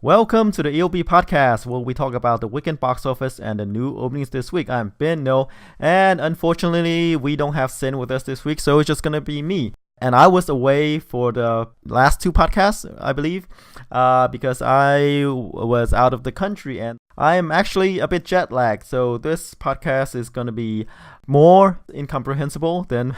Welcome to the EOB Podcast, where we talk about the weekend box office and the new openings this week. I'm Ben No, and unfortunately, we don't have Sin with us this week, so it's just gonna be me. And I was away for the last two podcasts, I believe, because I was out of the country, and I am actually a bit jet lagged. So this podcast is gonna be more incomprehensible than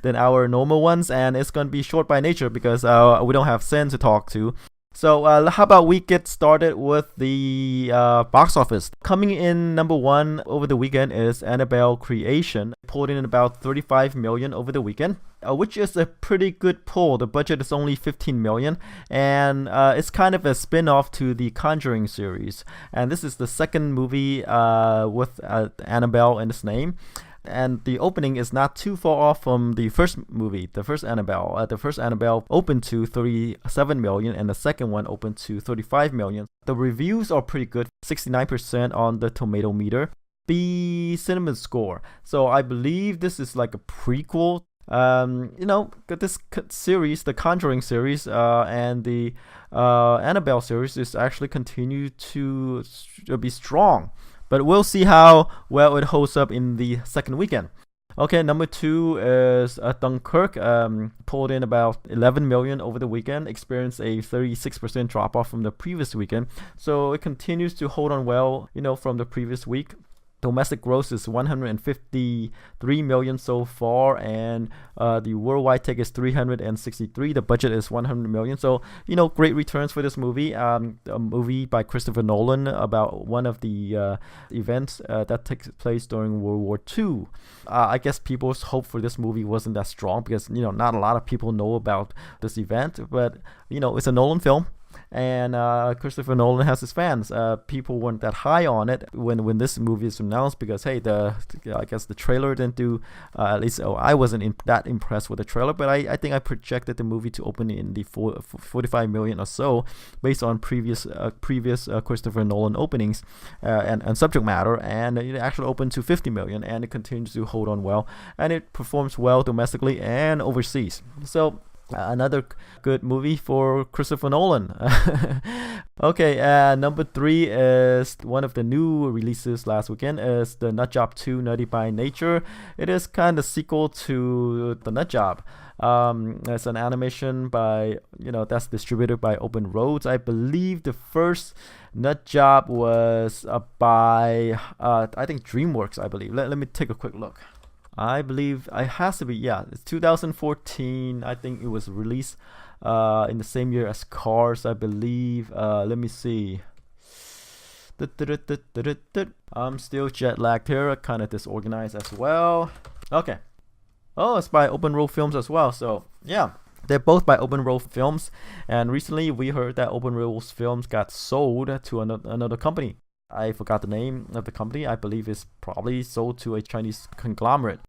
than our normal ones, and it's gonna be short by nature because we don't have Sin to talk to. So how about we get started with the box office. Coming in number one over the weekend is Annabelle Creation. It pulled in about 35 million over the weekend, which is a pretty good pull. The budget is only 15 million, and it's kind of a spin-off to the Conjuring series. And this is the second movie with Annabelle in its name. And the opening is not too far off from the first movie, the first Annabelle. The first Annabelle opened to 37 million and the second one opened to 35 million. The reviews are pretty good, 69% on the tomato meter. B cinema score. So I believe this is like a prequel. This series, the Conjuring series, and the Annabelle series is actually continue to be strong. But we'll see how well it holds up in the second weekend. Okay, number two is Dunkirk. Pulled in about 11 million over the weekend, experienced a 36% drop off from the previous weekend. So it continues to hold on well, from the previous week. Domestic gross is 153 million so far, and the worldwide take is 363. The budget is 100 million. So, great returns for this movie. A movie by Christopher Nolan about one of the events that takes place during World War II. I guess people's hope for this movie wasn't that strong because, not a lot of people know about this event, but, it's a Nolan film. And Christopher Nolan has his fans. People weren't that high on it when this movie is announced because I guess the trailer didn't do I wasn't that impressed with the trailer, but I think I projected the movie to open in the 45 million or so based on previous Christopher Nolan openings and subject matter, and it actually opened to 50 million, and it continues to hold on well, and it performs well domestically and overseas. So another good movie for Christopher Nolan. Okay, number three is one of the new releases last weekend is the Nut Job 2 Nutty by Nature. It is kind of sequel to the Nut Job. It's an animation by, that's distributed by Open Roads. I believe the first Nut Job was by, I think DreamWorks, I believe. Let me take a quick look. I believe it has to be, it's 2014. I think it was released in the same year as Cars, I believe. Let me see. I'm still jet lagged here, kind of disorganized as well. Okay. Oh, it's by Open Road Films as well. So, yeah. They're both by Open Road Films. And recently we heard that Open Road Films got sold to another company. I forgot the name of the company. I believe it's probably sold to a Chinese conglomerate.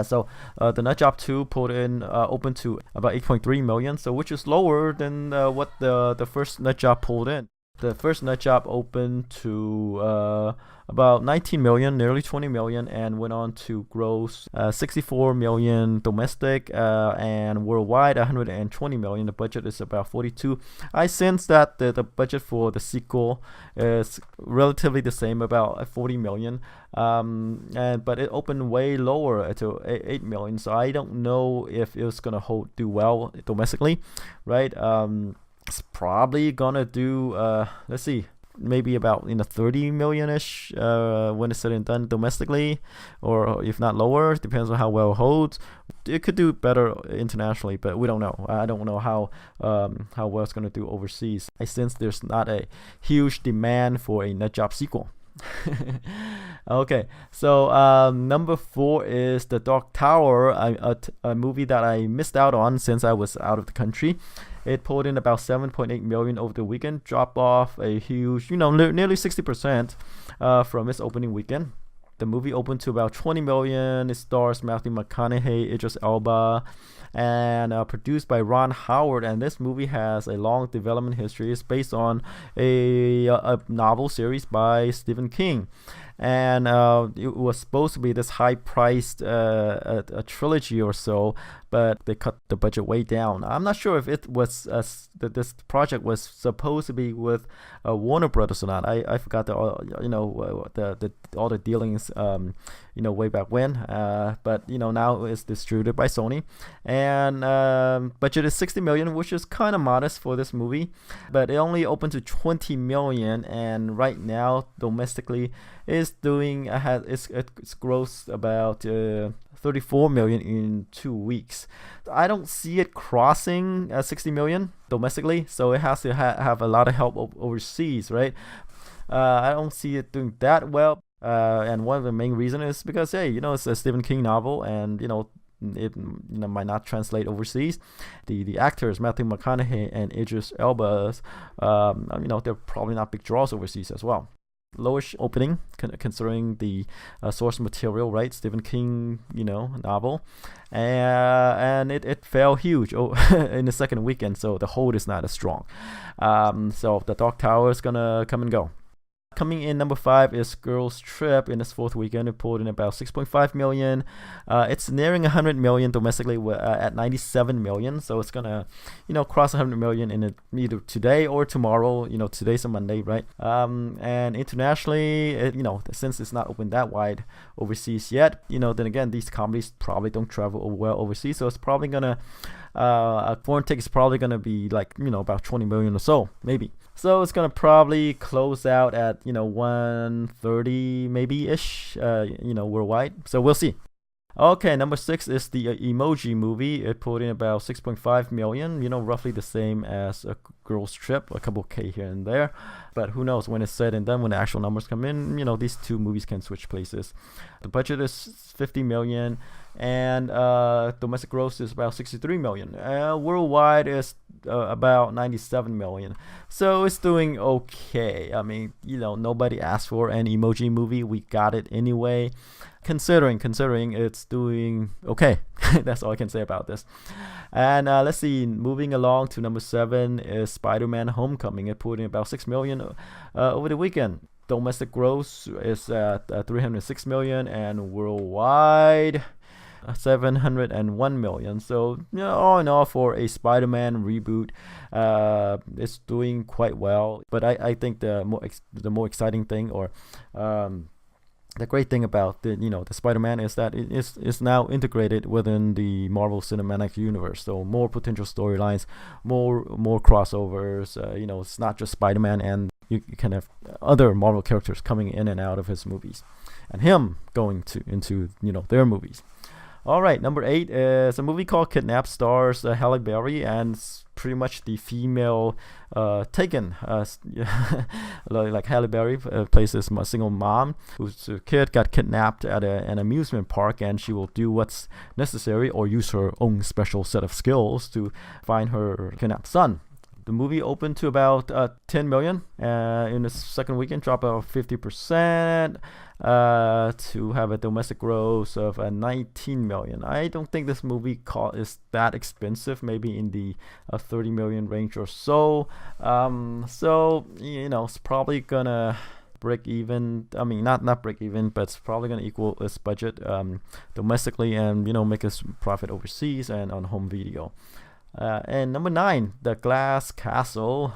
So the Nut Job 2 pulled in open to about 8.3 million, so which is lower than what the first Nut Job pulled in. The first Nut Job opened to about 19 million, nearly 20 million, and went on to gross 64 million domestic and worldwide 120 million. The budget is about 42. I sense that the budget for the sequel is relatively the same, about 40 million. But it opened way lower to 8 million, so I don't know if it's gonna do well domestically, right? It's probably gonna do let's see, maybe about 30 million-ish when it's said and done domestically, or if not lower, depends on how well it holds. It could do better internationally, but we don't know. I don't know how well it's gonna do overseas. I sense there's not a huge demand for a Nut Job sequel. Okay, so number four is The Dark Tower, a movie that I missed out on since I was out of the country. It pulled in about 7.8 million over the weekend, dropped off a huge, nearly 60% from its opening weekend. The movie opened to about 20 million. It stars Matthew McConaughey, Idris Elba, and produced by Ron Howard. And this movie has a long development history. It's based on a novel series by Stephen King. and it was supposed to be this high-priced a trilogy or so, but they cut the budget way down. I'm not sure if it was this project was supposed to be with Warner Brothers or not. I forgot the all the dealings way back when. But now it's distributed by Sony, and budget is 60 million, which is kind of modest for this movie, but it only opened to 20 million, and right now domestically is doing it's grossed about 34 million in 2 weeks. I don't see it crossing 60 million domestically, so it has to have a lot of help overseas, right? I don't see it doing that well, and one of the main reasons is because it's a Stephen King novel, and it might not translate overseas. The actors Matthew McConaughey and Idris Elba, they're probably not big draws overseas as well. Lowish opening considering the source material, right? Stephen King, novel, and it fell huge in the second weekend, so the hold is not as strong. So the Dark Tower is gonna come and go. Coming in number 5 is Girls Trip. In its fourth weekend, it pulled in about 6.5 million. It's nearing 100 million domestically at 97 million. So it's gonna, cross 100 million in either today or tomorrow. Today's a Monday, right? And internationally, since it's not open that wide overseas yet, then again, these comedies probably don't travel well overseas. So it's probably gonna, foreign tickets probably gonna be like, about 20 million or so, maybe. So it's gonna probably close out at 130 maybe ish, worldwide. So we'll see. Okay, number 6 is the Emoji Movie. It pulled in about 6.5 million, roughly the same as a Girls Trip, a couple K here and there. But who knows, when it's said and done, when the actual numbers come in, these two movies can switch places. The budget is 50 million, and domestic gross is about 63 million. Worldwide is about 97 million. So it's doing okay. I mean, nobody asked for an Emoji Movie. We got it anyway. Considering it's doing okay. That's all I can say about this. And let's see, moving along to number 7 is Spider-Man Homecoming. It pulled in about 6 million over the weekend. Domestic gross is at 306 million, and worldwide 701 million. So all in all, for a Spider-Man reboot, it's doing quite well. But I think the more exciting thing, or the great thing about the Spider-Man is that it is now integrated within the Marvel Cinematic Universe. So more potential storylines, more crossovers. It's not just Spider-Man, and you can have other Marvel characters coming in and out of his movies, and him going into their movies. All right, number 8 is a movie called Kidnap, stars Halle Berry, and it's pretty much the female Taken. Like Halle Berry plays this single mom whose kid got kidnapped at an amusement park, and she will do what's necessary or use her own special set of skills to find her kidnapped son. The movie opened to about 10 million in the second weekend, dropped about 50% to have a domestic gross of 19 million. I don't think this movie is that expensive, maybe in the 30 million range or so. So it's probably gonna break even. I mean, not break even, but it's probably gonna equal its budget domestically, and make us profit overseas and on home video. And number 9, The Glass Castle.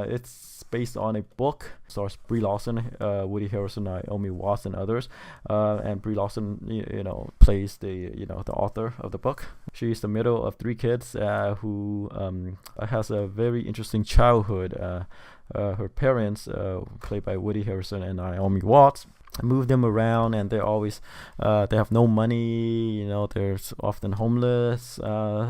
It's based on a book. Stars Brie Larson, Woody Harrelson, Naomi Watts, and others. And Brie Larson, plays the author of the book. She's the middle of 3 kids who has a very interesting childhood. Her parents, played by Woody Harrelson and Naomi Watts, move them around, and they're always they have no money, they're often homeless.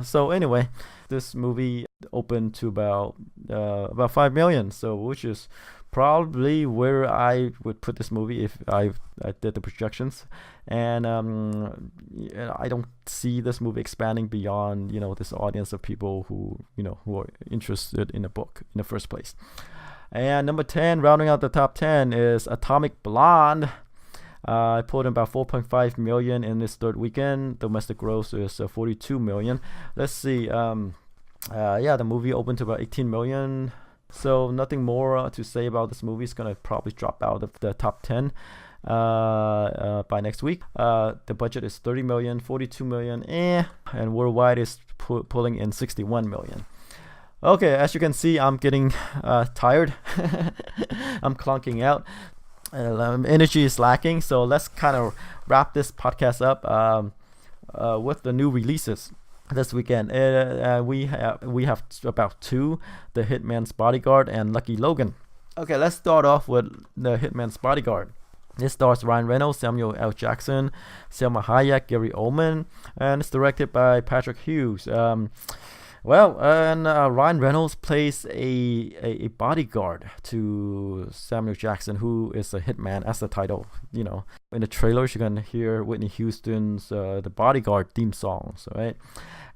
So anyway, this movie opened to about 5 million, so which is probably where I would put this movie if I did the projections. And I don't see this movie expanding beyond this audience of people who are interested in the book in the first place. And number 10, rounding out the top 10, is Atomic Blonde. I pulled in about 4.5 million in this third weekend. Domestic gross is 42 million. Let's see. The movie opened to about 18 million. So nothing more to say about this movie. It's gonna probably drop out of the top 10. by next week. The budget is 30 million, 42 million, and worldwide is pulling in 61 million. Okay, as you can see, I'm getting tired. I'm clunking out. Energy is lacking, so let's kind of wrap this podcast up with the new releases this weekend. We have about two: the Hitman's Bodyguard and Lucky Logan. Okay, let's start off with the Hitman's Bodyguard. This stars Ryan Reynolds, Samuel L. Jackson, Selma Hayek, Gary Oldman, and it's directed by Patrick Hughes. Ryan Reynolds plays a bodyguard to Samuel Jackson, who is a hitman, as the title. You know, in the trailers, you're gonna hear Whitney Houston's "The Bodyguard" theme songs, right?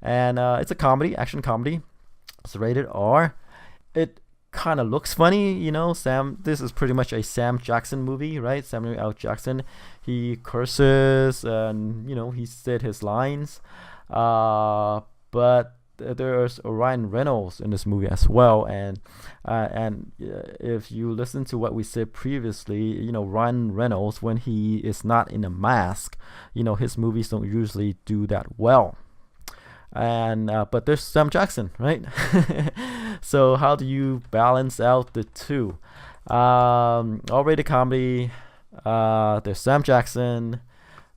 And it's a comedy, action comedy. It's rated R. It kind of looks funny, you know. This is pretty much a Sam Jackson movie, right? Samuel L. Jackson. He curses and he said his lines, but there's Ryan Reynolds in this movie as well, and if you listen to what we said previously, Ryan Reynolds, when he is not in a mask, his movies don't usually do that well. And but there's Sam Jackson, right? So how do you balance out the two? R-rated comedy, there's Sam Jackson,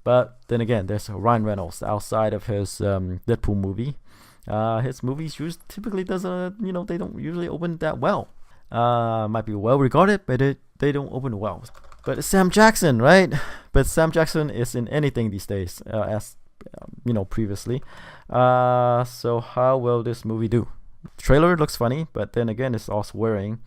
but then again there's Ryan Reynolds outside of his Deadpool movie. His movies typically doesn't, they don't usually open that well. Might be well regarded, but they don't open well. But it's Sam Jackson, right? But Sam Jackson is in anything these days, as previously. So how will this movie do? Trailer looks funny, but then again it's all swearing.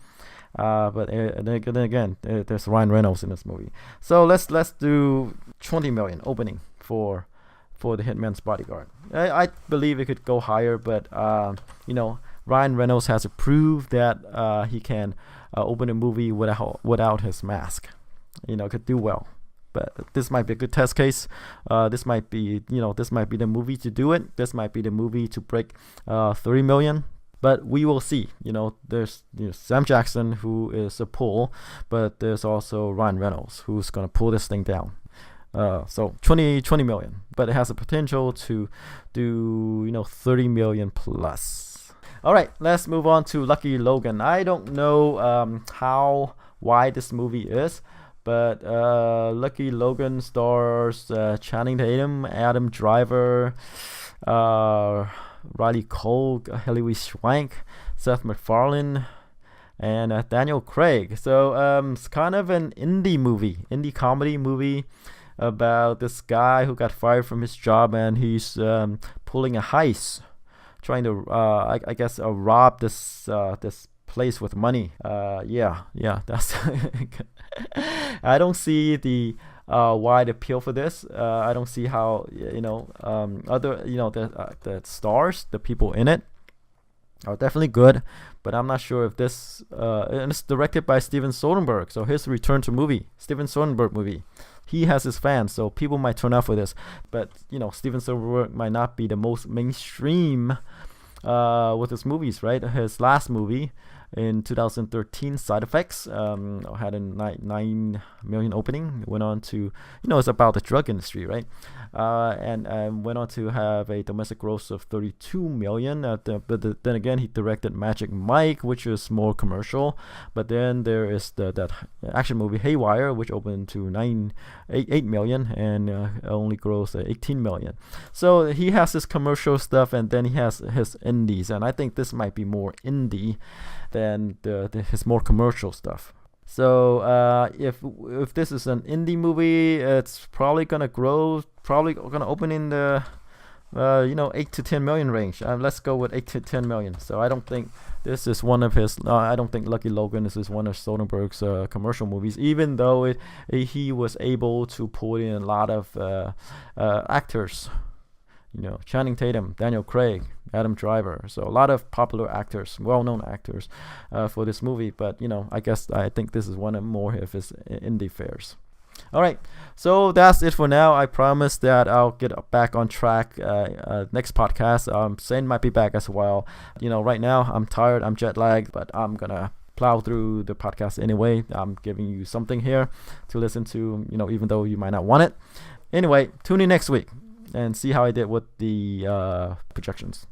But then again, there's Ryan Reynolds in this movie. So let's do 20 million opening for the Hitman's Bodyguard. I believe it could go higher, but Ryan Reynolds has to prove that he can open a movie without his mask. Could do well. But this might be a good test case. This might be the movie to do it. This might be the movie to break 30 million. But we will see. There's Sam Jackson, who is a pull, but there's also Ryan Reynolds, who's gonna pull this thing down. So 20 million, but it has the potential to do 30 million plus. All right, let's move on to Lucky Logan. I don't know how wide this movie is, but Lucky Logan stars Channing Tatum, Adam Driver, Riley Cole, Hilary Swank, Seth MacFarlane, and Daniel Craig. So it's kind of an indie comedy movie about this guy who got fired from his job, and he's pulling a heist, trying to I guess rob this place with money. That's I don't see the wide appeal for this. I don't see how other the stars, the people in it, are definitely good, but I'm not sure if this and it's directed by Steven Soderbergh, so his return to movie, Steven Soderbergh movie. He has his fans, so people might turn out for this, but Steven Soderbergh might not be the most mainstream with his movies, right? His last movie in 2013, Side Effects, had a 9 million opening. Went on to, it's about the drug industry, right? And went on to have a domestic gross of 32 million. But then again, he directed Magic Mike, which is more commercial. But then there is that action movie Haywire, which opened to 8 million and only grossed 18 million. So he has his commercial stuff, and then he has his indies, and I think this might be more indie than his more commercial stuff. So if this is an indie movie, it's probably gonna open in the 8 to 10 million range. Let's go with 8 to 10 million. So I don't think this is one of his. I don't think Lucky Logan is one of Soderbergh's commercial movies, even though he was able to pull in a lot of actors. Channing Tatum, Daniel Craig, Adam Driver. So a lot of popular actors, well-known actors for this movie. But, I think this is one of more of his indie fares. All right, so that's it for now. I promise that I'll get back on track next podcast. Sane might be back as well. Right now I'm tired, I'm jet lagged, but I'm gonna plow through the podcast anyway. I'm giving you something here to listen to, even though you might not want it. Anyway, tune in next week and see how I did with the projections.